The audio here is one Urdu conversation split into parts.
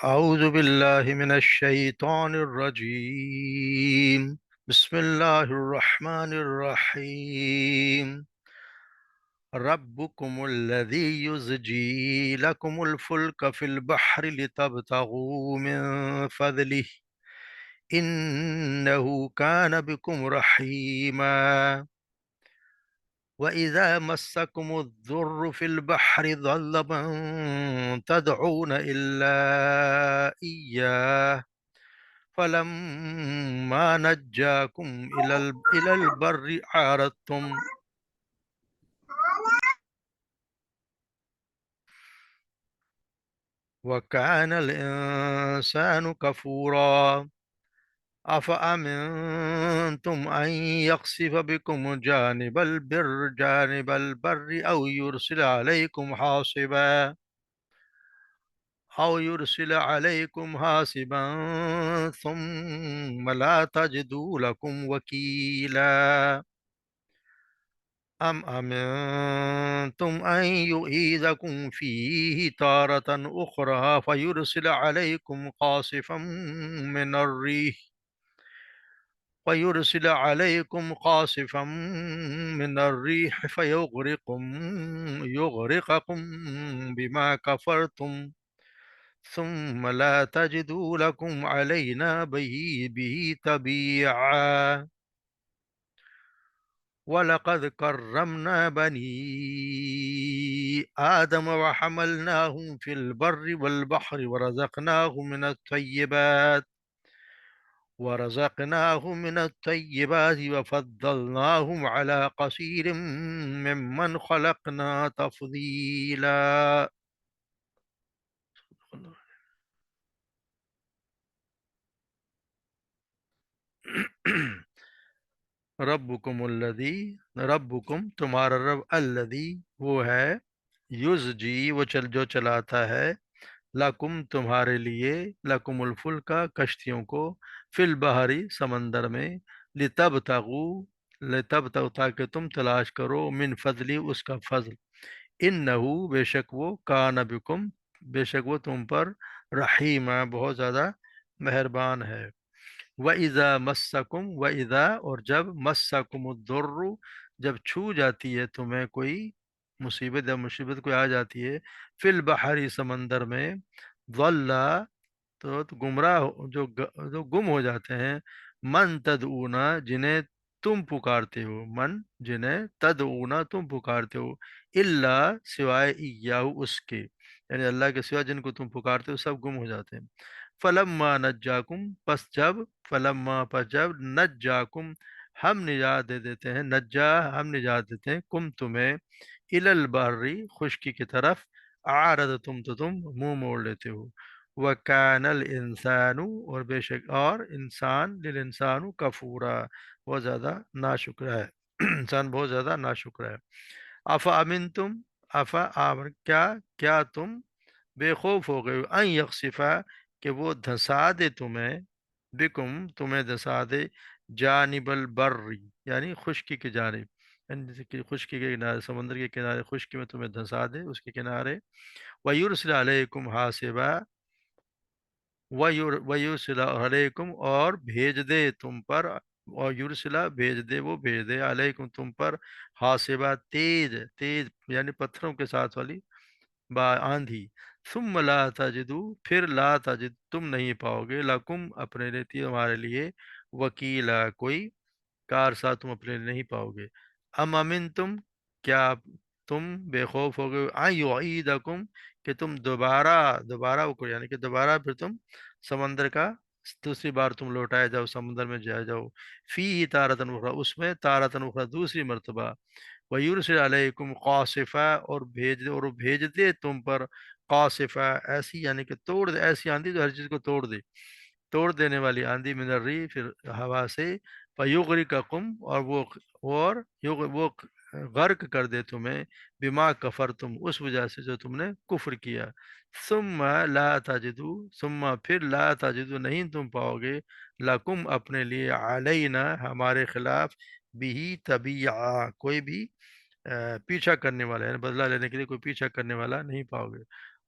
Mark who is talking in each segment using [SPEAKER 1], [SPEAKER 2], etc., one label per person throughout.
[SPEAKER 1] أعوذ بالله من الشيطان الرجيم. بسم الله الرحمن الرحيم. ربكم الذي يزجي لكم الفلك في البحر لتبتغوا من فضله إنه كان بكم رحيما. وإذا مسكم الضر في البحر ضل من تدعون إلا إياه فلما نجاكم إلى البر عارضتم وكان الإنسان كفورا. أفأمنتم أن يخسف بكم جانب البر أو يرسل عليكم حاصبا ثم لا تجدوا لكم وكيلا. أم أمنتم أن يعيدكم فيه تارة أخرى فيرسل عليكم قاصفا من الريح يغرقكم بما كفرتم ثم لا تجدوا لكم علينا به تبيعا. ولقد كرمنا بني آدم وحملناهم في البر والبحر ورزقناهم من الطيبات وفضلناهم على كثير ممن خلقنا تفضيلا. ربکم تمہارا رب الذی وہ ہے، یزجی جو چلاتا ہے، لکم تمہارے لیے، لکم الفلکا کشتیوں کو، فی البحری سمندر میں، لتبتغوا تاکہ تم تلاش کرو، من فضلی اس کا فضل، انہو بے شک وہ، کان بکم بے شک وہ تم پر، رحیمہ بہت زیادہ مہربان ہے۔ وَإِذَا مَسَّكُمْ وَإِذَا اور جب، مَسَّكُمُ الضُّرُّ جب چھو جاتی ہے تمہیں کوئی مصیبت یا مصیبت کوئی آ جاتی ہے، فی البحری سمندر میں، ضل تو گمراہ جو گم ہو جاتے ہیں، من تدعونا جنہیں تم پکارتے ہو، من جنہیں تدعونا تم پکارتے ہو، الا سوائے ایاہو اس کے، یعنی اللہ کے سوا جن کو تم پکارتے ہو سب گم ہو جاتے ہیں۔ فلما نجاکم پس جب نجاکم ہم نجات دے دیتے ہیں، ہم نجات دیتے ہیں، کم تمہیں، الی البری خشکی کی طرف، تم تو تم منہ موڑ لیتے ہو، وَكَانَ الْإِنسَانُ اور بے شک اور انسان، للانسان کفورا بہت زیادہ ناشکر ہے، انسان بہت زیادہ ناشکر ہے۔ افا امن تم افا آمن کیا تم بے خوف ہو گئے، ان یخسفا کہ وہ دھسا دے تمہیں، بکم تمہیں دھسا دے، جانب البری یعنی خشکی کی جانب، یعنی جیسے کہ خشکی کے کنارے، سمندر کے کنارے خشکی میں تمہیں دھسا دے اس کے کنارے، وَيُرْسِلَ عَلَيْكُمْ حَاصِبًا وَيُرْسِلَ عَلَيْكُمْ اور بھیج دے تم پر، اور یرسلہ بھیج دے علیکم تم پر، حاصبہ تیز تیز یعنی پتھروں کے ساتھ والی آندھی، ثم لا تجدو پھر لا تجد تم نہیں پاؤ گے، لکم اپنے لیے تمہارے لیے، وکیلا کوئی کارساز تم اپنے لیے نہیں پاؤ گے۔ ام امن تم کیا تم بے خوف ہو گئے، ان یعیدکم کہ تم دوبارہ وہ کرو، یعنی کہ دوبارہ پھر تم سمندر کا دوسری بار تم لوٹائے جاؤ، سمندر میں جائے جاؤ، فی تارتن اخرى اس میں، تارتن اخرى دوسری مرتبہ، وَيُرْسِلَ عَلَيْكُمْ قَاصِفًا اور وہ بھیج دے تم پر، قاصفہ ایسی یعنی کہ توڑ دے، ایسی آندھی جو ہر چیز کو توڑ دینے والی آندھی، من الریح پھر ہوا سے، فَيُغْرِقَكُمْ وہ غرق کر دے تمہیں، بما کفرتم اس وجہ سے جو تم نے کفر کیا، ثم پھر لا تجدو نہیں تم پاؤ گے، لکم اپنے لیے، علینا ہمارے خلاف، بھی تبیعا کوئی بھی پیچھا کرنے والا ہے، بدلہ لینے کے لیے کوئی پیچھا کرنے والا نہیں پاؤ گے۔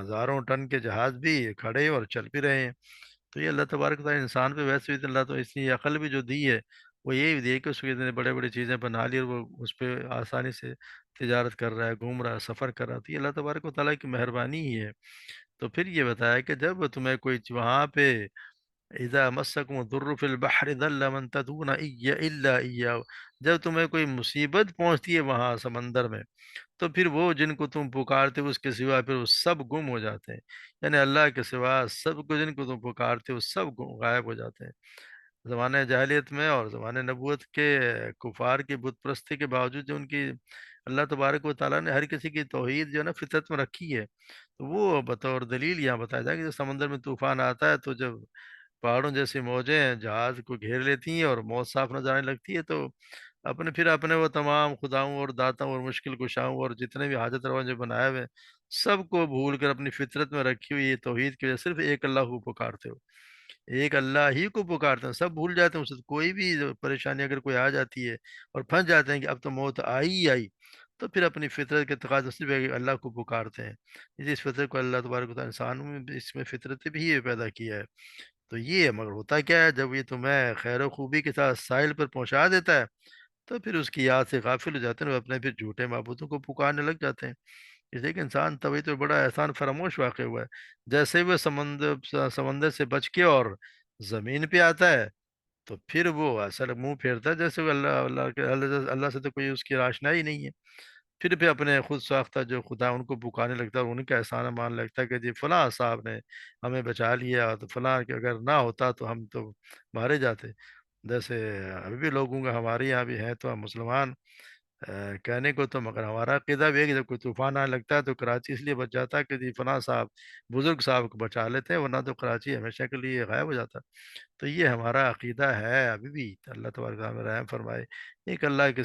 [SPEAKER 1] ہزاروں ٹن کے جہاز بھی کھڑے اور چل بھی رہے ہیں۔ تو یہ اللہ تبارک و تعالیٰ انسان پہ ویسے بھی اللہ تو اس کی عقل بھی جو دی ہے وہ یہی دی ہے کہ اس کو اتنے بڑے بڑے چیزیں بنا لی اور وہ اس پہ آسانی سے تجارت کر رہا ہے، گھوم رہا ہے، سفر کر رہا ہے، تو یہ اللہ تبارک و تعالیٰ کی مہربانی ہی ہے۔ تو پھر یہ بتایا کہ جب تمہیں کوئی وہاں پہ اذا مسکم الضر فی البحر ضل من تدعون الا ایاہ، جب تمہیں کوئی مصیبت پہنچتی ہے وہاں سمندر میں، تو پھر وہ جن کو تم پکارتے ہو اس کے سوا پھر وہ سب گم ہو جاتے ہیں، یعنی اللہ کے سوا سب کو جن کو تم پکارتے ہو سب غائب ہو جاتے ہیں۔ زمانہ جاہلیت میں اور زمانہ نبوت کے کفار کی بت پرستی کے باوجود جو ان کی اللہ تبارک و تعالیٰ نے ہر کسی کی توحید جو ہے نا فطرت میں رکھی ہے، تو وہ بطور دلیل یہاں بتایا جائے کہ جب سمندر میں طوفان آتا ہے تو جب پہاڑوں جیسی موجیں جہاز کو گھیر لیتی ہیں اور موت صاف نظر آنے لگتی ہے، تو اپنے وہ تمام خداؤں اور داتاؤں اور مشکل کشاؤں اور جتنے بھی حاجت روا جو بنائے ہوئے ہیں، سب کو بھول کر اپنی فطرت میں رکھی ہوئی یہ توحید کی وجہ سے صرف ایک اللہ کو پکارتے ہو، ایک اللہ ہی کو پکارتے ہیں، سب بھول جاتے ہیں اسے، کوئی بھی پریشانی اگر کوئی آ جاتی ہے اور پھنس جاتے ہیں کہ اب تو موت آئی ہی آئی، تو پھر اپنی فطرت کے تقاضے سے صرف ایک اللہ کو پکارتے ہیں۔ اس فطرت کو اللہ تبارک و تعالیٰ انسانوں میں بھی اس میں فطرت بھی یہ پیدا کیا ہے۔ تو یہ ہے، مگر ہوتا کیا ہے جب یہ تمہیں خیر و خوبی کے ساتھ ساحل پر پہنچا دیتا ہے تو پھر اس کی یاد سے غافل ہو جاتے ہیں، وہ اپنے پھر جھوٹے معبودوں کو پکارنے لگ جاتے ہیں۔ اس لیے کہ انسان طبی تو بڑا احسان فراموش واقع ہوا ہے، جیسے ہی وہ سمندر سے بچ کے اور زمین پہ آتا ہے تو پھر وہ ایسا منہ پھیرتا ہے جیسے وہ اللہ سے تو کوئی اس کی آشنا ہی نہیں ہے، پھر اپنے خود ساختہ جو خدا ان کو پکارنے لگتا ہے اور ان کا احسان مان لگتا ہے کہ جی فلاں صاحب نے ہمیں بچا لیا، تو فلاں کہ اگر نہ ہوتا تو ہم تو مارے جاتے۔ جیسے ابھی بھی لوگوں کا ہمارے یہاں بھی ہے تو ہم مسلمان کہنے کو تو، مگر ہمارا عقیدہ بھی ہے کہ جب کوئی طوفان آنے لگتا ہے تو کراچی اس لیے بچ جاتا ہے کہ جی فلاں صاحب بزرگ صاحب کو بچا لیتے ہیں، ورنہ تو کراچی ہمیشہ کے لیے غائب ہو جاتا۔ تو یہ ہمارا عقیدہ ہے ابھی بھی، تو اللہ تبارک و تعالیٰ ہمیں رحم فرمائے۔ ایک اللہ کے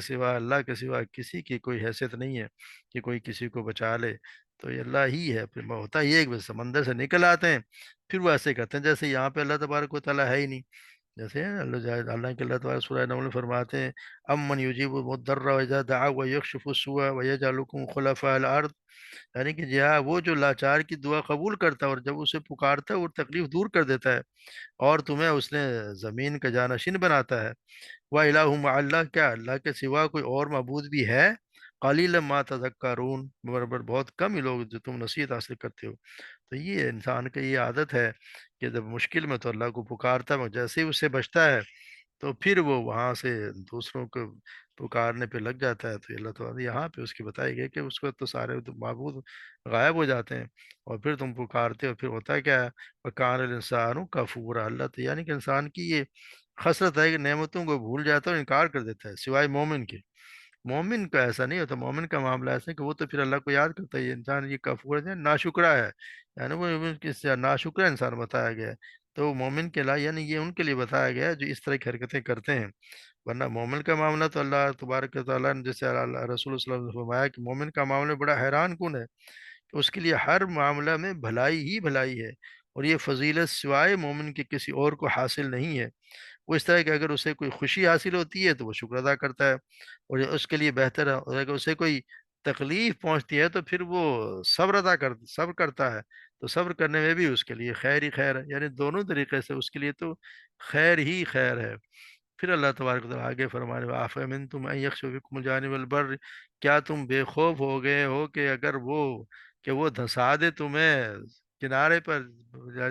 [SPEAKER 1] سوا کسی کی کوئی حیثیت نہیں ہے کہ کوئی کسی کو بچا لے، تو یہ اللہ ہی ہے۔ پھر ہوتا یہ ہے کہ بس سمندر سے نکل آتے ہیں، پھر وہ ایسے کرتے ہیں جیسے یہاں پہ اللہ تبارک و تعالیٰ ہے ہی نہیں، جیسے اللہ کے اللہ تعالیٰ سورہ نمل میں فرماتے ہیں امن یجیب المضطر اذا دعا ویکشف السوء ویجعلکم خلفاء الارض، یعنی کہ جی ہاں وہ جو لاچار کی دعا قبول کرتا ہے اور جب اسے پکارتا ہے اور تکلیف دور کر دیتا ہے، اور تمہیں اس نے زمین کا جانشین بناتا ہے۔ وَإِلَٰهُ مَعَ اللَّهِ، کیا اللہ کے سوا کوئی اور معبود بھی ہے؟ قَلِيلًا مَا تَذَكَّرُونَ، مگر بہت کم ہی لوگ جو تم نصیحت حاصل کرتے ہو۔ تو یہ انسان کی یہ عادت ہے کہ جب مشکل میں تو اللہ کو پکارتا ہے، مگر جیسے ہی اس سے بچتا ہے تو پھر وہ وہاں سے دوسروں کو پکارنے پہ لگ جاتا ہے۔ تو اللہ تعالیٰ یہاں پہ اس کی بتائی گئی کہ اس کو تو سارے معبود غائب ہو جاتے ہیں اور پھر تم پکارتے ہو، پھر ہوتا ہے کیا ہے وَكَانَ الْإِنسَانُ كَفُورًا، اللہ تو یعنی کہ انسان کی یہ خصلت ہے کہ نعمتوں کو بھول جاتا ہے اور انکار کر دیتا ہے سوائے مومن کے۔ مومن کا ایسا نہیں ہوتا، مومن کا معاملہ ایسا ہے کہ وہ تو پھر اللہ کو یاد کرتا ہے، یہ انسان یہ کفور ہے ناشکرا ہے، یعنی وہ کس ناشکرا انسان بتایا گیا ہے۔ تو مومن کے لیے یعنی یہ ان کے لیے بتایا گیا ہے جو اس طرح کی حرکتیں کرتے ہیں، ورنہ مومن کا معاملہ تو اللہ تبارک و تعالیٰ نے جیسے رسول صلی اللہ علیہ وسلم نے فرمایا کہ مومن کا معاملہ بڑا حیران کن ہے، کہ اس کے لیے ہر معاملہ میں بھلائی ہی بھلائی ہے، اور یہ فضیلت سوائے مومن کے کسی اور کو حاصل نہیں ہے۔ وہ اس طرح کہ اگر اسے کوئی خوشی حاصل ہوتی ہے تو وہ شکر ادا کرتا ہے، اور یہ اس کے لیے بہتر ہے، اور اگر اسے کوئی تکلیف پہنچتی ہے تو پھر وہ صبر کرتا ہے، تو صبر کرنے میں بھی اس کے لیے خیر ہی خیر ہے، یعنی دونوں طریقے سے اس کے لیے تو خیر ہی خیر ہے۔ پھر اللہ تبارک و تعالیٰ آگے فرمانے وَأَفَأَمِنْتُمْ أَن يَخْسِفَ بِكُمُ الْجَانِبَ الْبَرِّ، کیا تم بے خوف ہو گئے ہو کہ اگر وہ دھنسا دے تمہیں کنارے پر، یا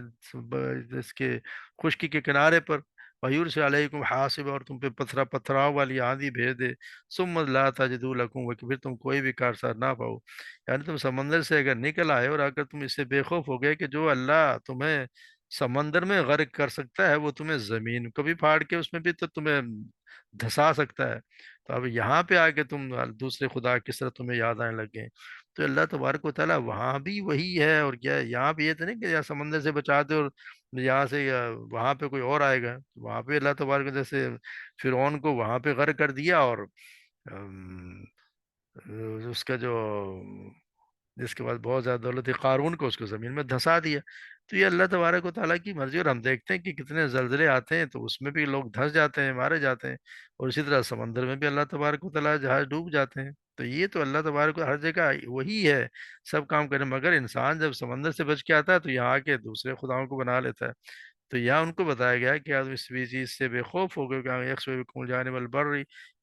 [SPEAKER 1] اس کے خشکی کے کنارے پر، وَيُرْسِلَ عَلَيْكُمْ حَاصِبًا، اور تم پہ پتھراؤ والی آندھی بھیج دے، ثُمَّ لَا تَجِدُوا لَكُمْ وَكِيلًا، پھر تم کوئی بھی کارساز نہ پاؤ، یعنی تم سمندر سے اگر نکل آئے اور اگر تم اس سے بے خوف ہو گئے کہ جو اللہ تمہیں سمندر میں غرق کر سکتا ہے وہ تمہیں زمین کو بھی پھاڑ کے اس میں بھی تو تمہیں دھسا سکتا ہے، تو اب یہاں پہ آ کے تم دوسرے خدا کس طرح تمہیں یاد آنے لگ گئے۔ تو اللہ تبارک و تعالیٰ وہاں بھی وہی ہے، اور کیا ہے یہاں پہ یہ تو نہیں کہ یہاں سمندر سے بچا دے اور یہاں سے وہاں پہ کوئی اور آئے گا، وہاں پہ اللہ تبارک جیسے فرعون کو وہاں پہ غرق کر دیا، اور ام، اس کا جو جس کے بعد بہت زیادہ دولت تھی قارون کو، اس کو زمین میں دھسا دیا۔ تو یہ اللہ تبارک و تعالیٰ کی مرضی، اور ہم دیکھتے ہیں کہ کتنے زلزلے آتے ہیں تو اس میں بھی لوگ دھس جاتے ہیں، مارے جاتے ہیں، اور اسی طرح سمندر میں بھی اللہ تبارک و تعالیٰ جہاز ڈوب جاتے ہیں۔ تو یہ تو اللہ تبارک ہر جگہ وہی ہے، سب کام کرے، مگر انسان جب سمندر سے بچ کے آتا ہے تو یہاں کے دوسرے خداؤں کو بنا لیتا ہے۔ تو یہاں ان کو بتایا گیا کہ آپ اس بھی چیز سے بے خوف ہو گئے کہ یکسو بکم جانب البر،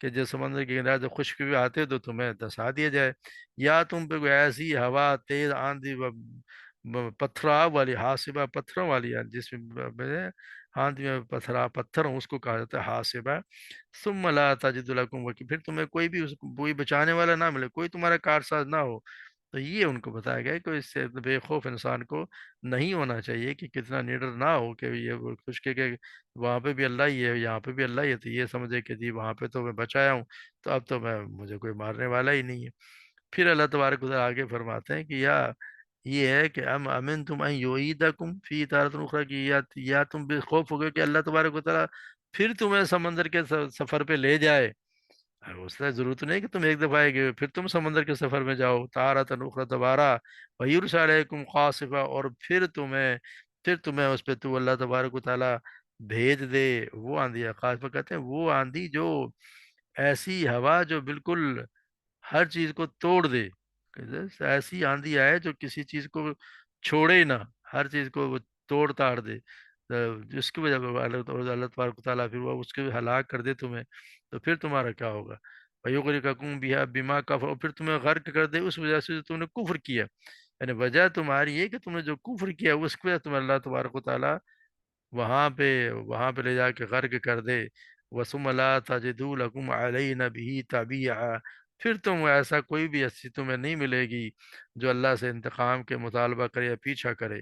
[SPEAKER 1] کہ جب سمندر کے کنارے جب خشک بھی آتے تو تمہیں دسا دیا جائے، یا تم پہ کوئی ایسی ہوا تیز آندھی پتھراؤ والی، حاسبہ پتھروں والی، جس میں آندھی میں پتھر ہوں، اس کو کہا جاتا ہے حاسبہ۔ ثم لا تجد لکم وکیل، پھر تمہیں کوئی بھی کوئی بچانے والا نہ ملے، کوئی تمہارا کارساز نہ ہو۔ تو یہ ان کو بتایا گیا کہ اس سے بے خوف انسان کو نہیں ہونا چاہیے، کہ کتنا نیڈر نہ ہو کہ یہ خوش کہ وہاں پہ بھی اللہ ہی ہے، یہاں پہ بھی اللہ ہی ہے، تو یہ سمجھے کہ جی وہاں پہ تو میں بچایا ہوں، تو اب تو مجھے کوئی مارنے والا ہی نہیں ہے۔ پھر اللہ تبارک و تعالیٰ آگے فرماتے ہیں کہ یہ ہے کہ امن تم ان یعیدکم فی تارۃ اخری، کہ یا تم بے خوف ہو گئے کہ اللہ تبارک و تعالیٰ پھر تمہیں سمندر کے سفر پہ لے جائے۔ اس سے ضرورت نہیں کہ تم ایک دفعہ آئے گے پھر تم سمندر کے سفر میں جاؤ، تارۃ اخری دوبارہ، ویرس علیکم قاصفہ، اور پھر تمہیں اس پہ تو اللہ تبارک و تعالیٰ بھیج دے وہ آندھی، قاصفہ کہتے ہیں وہ آندھی جو ایسی ہوا جو بالکل ہر چیز کو توڑ دے، کہ ایسی آندھی آئے جو کسی چیز کو چھوڑے ہی نہ، ہر چیز کو وہ توڑ تاڑ دے، جس کی وجہ سے اللہ تبارک و تعالیٰ پھر وہ اس کے ہلاک کر دے تمہیں، تو پھر تمہارا کیا ہوگا؟ وَيُغْرِقَكُم بِهَا بِمَا كَفَرُوا، اور پھر تمہیں غرق کر دے اس وجہ سے جو تم نے کفر کیا، یعنی وجہ تمہاری یہ کہ تم نے جو کفر کیا اس کی وجہ سے تمہیں اللہ تبارک و تعالیٰ وہاں پہ لے جا کے غرق کر دے۔ وَثُمَّ لَا تَجِدُوا لَكُمْ عَلَيْنَا بِهِ تَبِيعًا، پھر تم ایسا کوئی بھی ہستی تمہیں نہیں ملے گی جو اللہ سے انتقام کے مطالبہ کرے یا پیچھا کرے،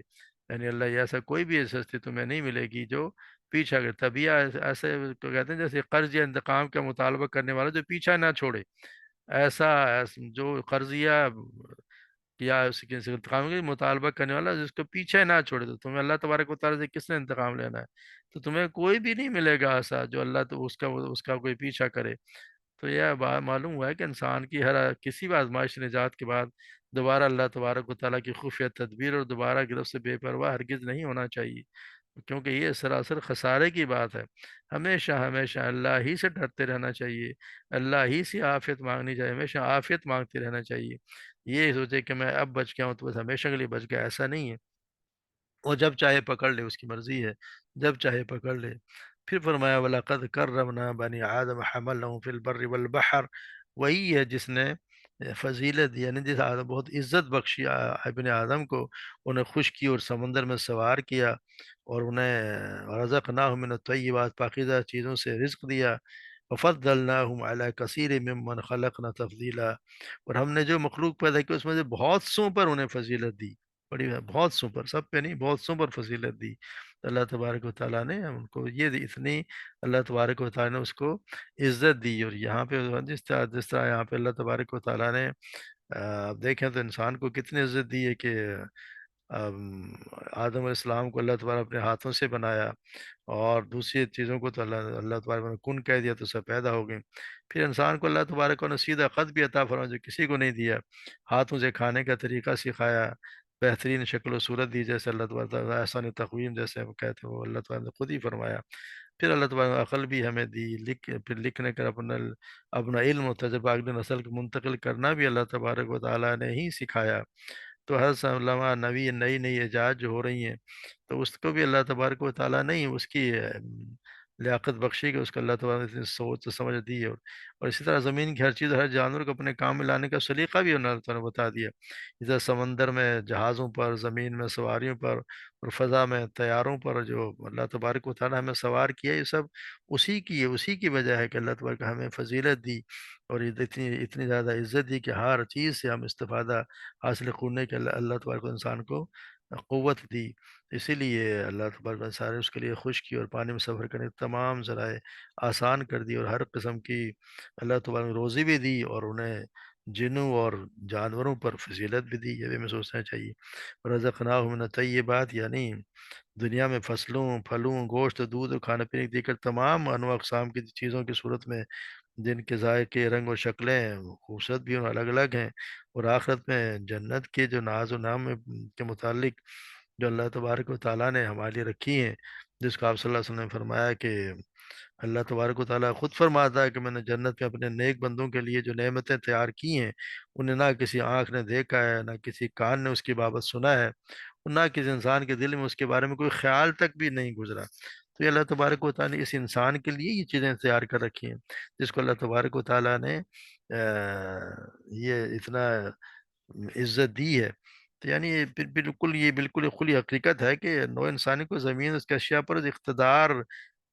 [SPEAKER 1] یعنی اللہ یہ ایسا کوئی بھی ایسی ہستی تمہیں نہیں ملے گی جو پیچھا کرے۔ طبیعہ ایسے کو کہتے ہیں جیسے قرض یا انتقام کا مطالبہ کرنے والا جو پیچھا نہ چھوڑے، جو قرضیہ یا اس کے انتقام کا مطالبہ کرنے والا جس کو پیچھے نہ چھوڑے، تو تمہیں اللہ تبارک و تعالیٰ سے کس نے انتقام لینا ہے؟ تو تمہیں کوئی بھی نہیں ملے گا ایسا جو اللہ تو اس کا کوئی پیچھا کرے۔ تو یہ بات معلوم ہوا ہے کہ انسان کی کسی بھی آزمائش نجات کے بعد دوبارہ اللہ تبارک و تعالیٰ کی خفیہ تدبیر اور دوبارہ گرفت سے بے پرواہ ہرگز نہیں ہونا چاہیے، کیونکہ یہ سراسر خسارے کی بات ہے۔ ہمیشہ ہمیشہ اللہ ہی سے ڈرتے رہنا چاہیے، اللہ ہی سے عافیت مانگنی چاہیے، ہمیشہ عافیت مانگتے رہنا چاہیے۔ یہ سوچے کہ میں اب بچ گیا ہوں تو بس ہمیشہ کے لیے بچ گیا، ایسا نہیں ہے۔ وہ جب چاہے پکڑ لے، اس کی مرضی ہے، جب چاہے پکڑ لے۔ پھر فرمایا وَلَقَدْ كَرَّمْنَا بَنِي آدَمَ حَمَلْنَاهُمْ فِي الْبَرِّ وَالْبَحْرِ، وہی ہے جس نے فضیلت دی، یعنی جس آدم بہت عزت بخشی ابن آدم کو، انہیں خوش کی اور سمندر میں سوار کیا، اور انہیں رزقناہم من الطیبات، پاکیزہ چیزوں سے رزق دیا، وفضلناہم علی کثیر ممن خلقنا تفضیلا، اور ہم نے جو مخلوق پیدا کی اس میں سے بہت سوں پر انہیں فضیلت دی، بڑی بہت سوں پر، سب پہ نہیں، بہت سوں پر فضیلت دی۔ تو اللہ تبارک و تعالیٰ نے ان کو اتنی، اللہ تبارک و تعالیٰ نے اس کو عزت دی، اور یہاں پہ جس طرح یہاں پہ اللہ تبارک و تعالیٰ نے آپ دیکھیں تو انسان کو کتنی عزت دی ہے کہ ام، آدم علیہ السلام کو اللہ تبارک اپنے ہاتھوں سے بنایا، اور دوسری چیزوں کو تو اللہ تبارک نے کن کہہ دیا تو سب پیدا ہو گئے۔ پھر انسان کو اللہ تبارک نے سیدھا خط بھی عطا فرمایا جو کسی کو نہیں دیا، ہاتھوں سے کھانے کا طریقہ سکھایا، بہترین شکل و صورت دی، جیسے اللہ تبارک احسن تقویم جیسے ہم کہتے ہیں وہ اللہ تبارک نے خود ہی فرمایا۔ پھر اللہ تبارک نے عقل بھی ہمیں دی، پھر لکھنے کا اپنا علم و تجربہ اگلی نسل کو منتقل کرنا بھی اللہ تبارک و تعالیٰ نے ہی سکھایا۔ تو ہر لمحہ نئی نئی ایجاد جو ہو رہی ہیں، تو اس کو بھی اللہ تبارک و تعالیٰ نے ہی اس کی لیاقت بخشی، کہ اس کو اللہ تبارک نے اتنی سوچ و سمجھ دی ہے، اور اسی طرح زمین کی ہر چیز، ہر جانور کو اپنے کام میں لانے کا سلیقہ بھی اللہ تعالیٰ نے بتا دیا، ادھر سمندر میں جہازوں پر، زمین میں سواریوں پر، اور فضا میں طیاروں پر جو اللہ تبارک و تعالیٰ ہمیں سوار کیا، یہ سب اسی کی وجہ ہے کہ اللہ تبارک ہمیں فضیلت دی، اور اتنی زیادہ عزت دی کہ ہر چیز سے ہم استفادہ حاصل کرنے کے اللہ تبارک و انسان کو قوت دی۔ اسی لیے اللہ تبارک و سارے اس کے لیے خوش کی، اور پانی میں سفر کرنے کے تمام ذرائع آسان کر دی، اور ہر قسم کی اللہ تبارک نے روزی بھی دی، اور انہیں جنوں اور جانوروں پر فضیلت بھی دی، یہ بھی ہمیں سوچنا چاہیے۔ رزقناہم من الطیبات، یعنی دنیا میں فصلوں، پھلوں، گوشت، دودھ اور کھانے پینے کی دیگر تمام انواع اقسام کی چیزوں کی صورت میں، جن کے ذائقے، رنگ و شکلیں خوبصورت بھی اور الگ الگ ہیں، اور آخرت میں جنت کے جو ناز و نام کے متعلق جو اللہ تبارک و تعالیٰ نے ہمارے لیے رکھی ہیں، جس کو آپ صلی اللہ علیہ وسلم نے فرمایا کہ اللہ تبارک و تعالیٰ خود فرماتا ہے کہ میں نے جنت میں اپنے نیک بندوں کے لیے جو نعمتیں تیار کی ہیں، انہیں نہ کسی آنکھ نے دیکھا ہے، نہ کسی کان نے اس کی بابت سنا ہے، اور نہ کسی انسان کے دل میں اس کے بارے میں کوئی خیال تک بھی نہیں گزرا۔ تو یہ اللہ تبارک و تعالیٰ نے اس انسان کے لیے یہ چیزیں تیار کر رکھی ہیں، جس کو اللہ تبارک و تعالیٰ نے یہ اتنا عزت دی ہے۔ تو یعنی یہ بالکل ایک کھلی حقیقت ہے کہ نو انسانی کو زمین اس کے اشیاء پر اقتدار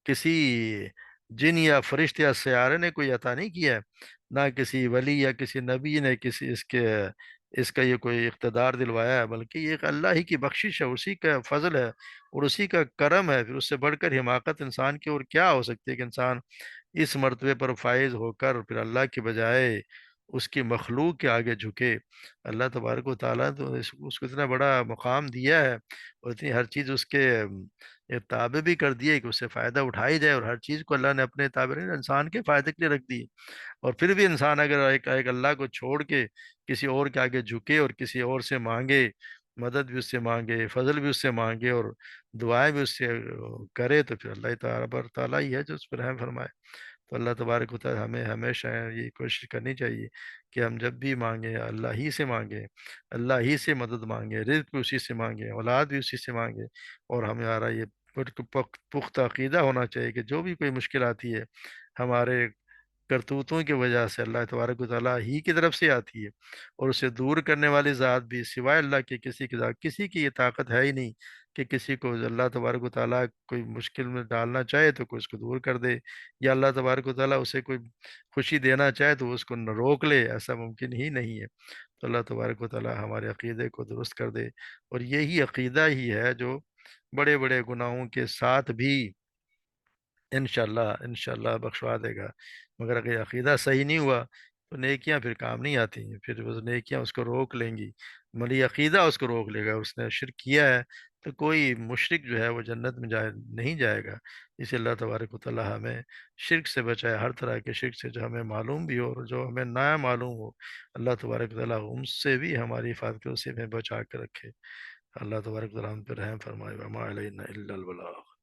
[SPEAKER 1] کسی جن یا فرشتے یا سیارے نے کوئی عطا نہیں کیا ہے، نہ کسی ولی یا کسی نبی نے کسی اس کا یہ کوئی اقتدار دلوایا ہے، بلکہ یہ ایک اللہ ہی کی بخشش ہے، اسی کا فضل ہے اور اسی کا کرم ہے۔ پھر اس سے بڑھ کر حماقت انسان کی اور کیا ہو سکتی ہے کہ انسان اس مرتبے پر فائز ہو کر پھر اللہ کی بجائے اس کی مخلوق کے آگے جھکے۔ اللہ تبارک و تعالیٰ تو اس کو اتنا بڑا مقام دیا ہے اور اتنی ہر چیز اس کے یہ تابع بھی کر دیے کہ اس سے فائدہ اٹھائی جائے، اور ہر چیز کو اللہ نے اپنے تابع نہیں، انسان کے فائدے کے لیے رکھ دی۔ اور پھر بھی انسان اگر ایک اللہ کو چھوڑ کے کسی اور کے آگے جھکے اور کسی اور سے مانگے، مدد بھی اس سے مانگے، فضل بھی اس سے مانگے اور دعائیں بھی اس سے کرے، تو پھر اللہ تعالیٰ ہی ہے جو اس پر رحم فرمائے۔ تو اللہ تبارک و تعالی ہمیں ہمیشہ یہ کوشش کرنی چاہیے کہ ہم جب بھی مانگیں اللہ ہی سے مانگیں، اللہ ہی سے مدد مانگیں، رزق بھی اسی سے مانگیں، اولاد بھی اسی سے مانگیں، اور ہمارا یہ پختہ عقیدہ ہونا چاہیے کہ جو بھی کوئی مشکل آتی ہے ہمارے کرتوتوں کی وجہ سے اللہ تبارک و تعالیٰ ہی کی طرف سے آتی ہے، اور اسے دور کرنے والی ذات بھی سوائے اللہ کے کسی کی ذات، کسی کی یہ طاقت ہے ہی نہیں کہ کسی کو اللہ تبارک و تعالیٰ کوئی مشکل میں ڈالنا چاہے تو کوئی اس کو دور کر دے، یا اللہ تبارک و تعالیٰ اسے کوئی خوشی دینا چاہے تو وہ اس کو نہ روک لے، ایسا ممکن ہی نہیں ہے۔ تو اللہ تبارک و تعالیٰ ہمارے عقیدے کو درست کر دے، اور یہی عقیدہ ہی ہے جو بڑے بڑے گناہوں کے ساتھ بھی انشاءاللہ بخشوا دے گا۔ مگر اگر عقیدہ صحیح نہیں ہوا تو نیکیاں پھر کام نہیں آتی ہیں، پھر وہ نیکیاں اس کو روک لیں گی، ملی عقیدہ اس کو روک لے گا، اس نے شرک کیا ہے تو کوئی مشرک جو ہے وہ جنت میں نہیں جائے گا۔ اسی اللہ تبارک و تعالیٰ ہمیں شرک سے بچائے، ہر طرح کے شرک سے جو ہمیں معلوم بھی ہو اور جو ہمیں نیا معلوم ہو، اللہ تبارک و تعالیٰ ان سے بھی ہماری حفاظت کرے، اسے ہمیں بچا کے رکھے۔ اللہ تبارک و تعالیٰ ہم پہ رحم فرمائے، وما علینا الا البلاغ۔